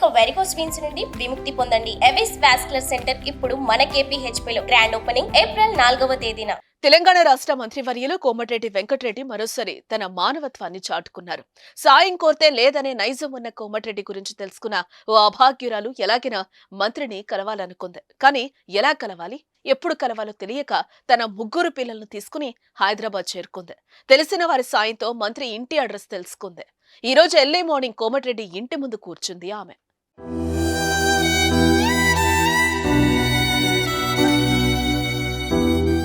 ఇక varicose veins నుండి విముక్తి పొందండి. ఎవిస్ వాస్కులర్ సెంటర్ ఇప్పుడు మన KPHPలో గ్రాండ్ ఓపెనింగ్ ఏప్రిల్ 4వ తేదీన. తెలంగాణ రాష్ట్ర మంత్రివర్యులు కోమటిరెడ్డి వెంకటరెడ్డి మరోసారి తన మానవత్వాన్ని చాటుకున్నారు. సాయం కోరితే లేదనే నైజం ఉన్న కోమటిరెడ్డి గురించి తెలుసుకున్న ఓ అభాగ్యురాలు ఎలాగైనా మంత్రిని కలవాలనుకుంది. కానీ ఎలా కలవాలి, ఎప్పుడు కలవాలో తెలియక తన 3 పిల్లలను తీసుకుని హైదరాబాద్ చేరుకుంది. తెలిసిన వారి సాయంతో మంత్రి ఇంటి అడ్రస్ తెలుసుకుంది. ఈ రోజు ఎర్లీ మార్నింగ్ కోమటిరెడ్డి ఇంటి ముందు కూర్చుంది ఆమె.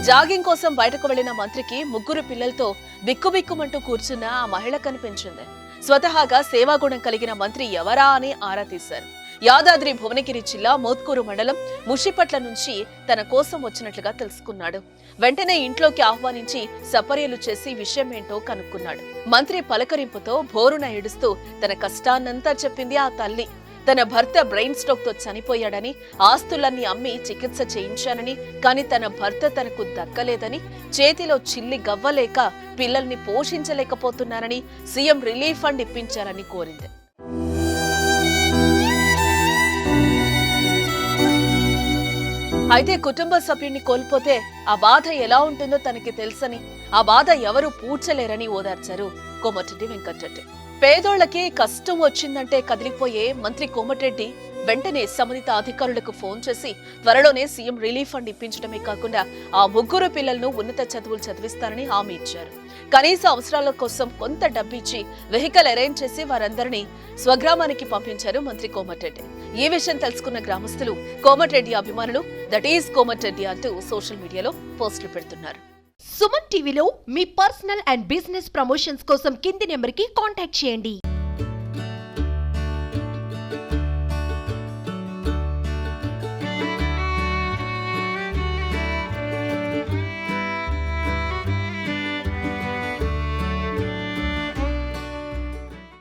జాగింగ్ కోసం బయటకు వెళ్లిన మంత్రికి 3 పిల్లలతో బిక్కుబిక్కుమంటూ కూర్చున్న ఆ మహిళ కనిపించింది. స్వతహాగా సేవాగుణం కలిగిన మంత్రి ఎవరా అని ఆరా తీశారు. యాదాద్రి భువనగిరి జిల్లా మోత్కూరు మండలం ముషిపట్ల నుంచి తన కోసం వచ్చినట్లుగా తెలుసుకున్నాడు. వెంటనే ఇంట్లోకి ఆహ్వానించి సపర్యలు చేసి విషయమేంటో కనుక్కున్నాడు. మంత్రి పలకరింపుతో భోరున ఏడుస్తూ తన కష్టాన్నంతా చెప్పింది ఆ తల్లి. తన భర్త బ్రెయిన్ స్ట్రోక్ తో చనిపోయాడని, ఆస్తులన్నీ అమ్మి చికిత్స చేయించానని, కానీ తన భర్త తనకు దక్కలేదని, చేతిలో చిల్లి గవ్వలేక పిల్లల్ని పోషించలేకపోతున్నారని, సీఎం రిలీఫ్ ఫండ్ ఇప్పించాలని కోరింది. అయితే కుటుంబ సభ్యుడిని కోల్పోతే ఆ బాధ ఎలా ఉంటుందో తనకి తెలుసని, ఆ బాధ ఎవరూ పూడ్చలేరని ఓదార్చారు కోమటిరెడ్డి వెంకటరెడ్డి. పేదోళ్లకి కష్టం వచ్చిందంటే కదిలిపోయే మంత్రి కోమటిరెడ్డి వెంటనే సంబంధిత అధికారులకు ఫోన్ చేసి త్వరలోనే సీఎం రిలీఫ్ ఫండ్ ఇప్పించడమే కాకుండా ఆ 3 పిల్లలను ఉన్నత చదువులు చదివిస్తారని హామీ ఇచ్చారు. కనీస అవసరాల కోసం కొంత డబ్బిచ్చి వెహికల్ అరేంజ్ చేసి వారందరినీ స్వగ్రామానికి పంపించారు మంత్రి కోమటిరెడ్డి. ఈ విషయం తెలుసుకున్న గ్రామస్తులు కోమటిరెడ్డి అభిమానులు దట్ ఈస్ కోమటిరెడ్డి అంటూ సోషల్ మీడియాలో పోస్టులు పెడుతున్నారు. సుమన్ టీవీలో మీ పర్సనల్ అండ్ బిజినెస్ ప్రమోషన్స్ కోసం కింది నెంబర్కి కాంటాక్ట్ చేయండి.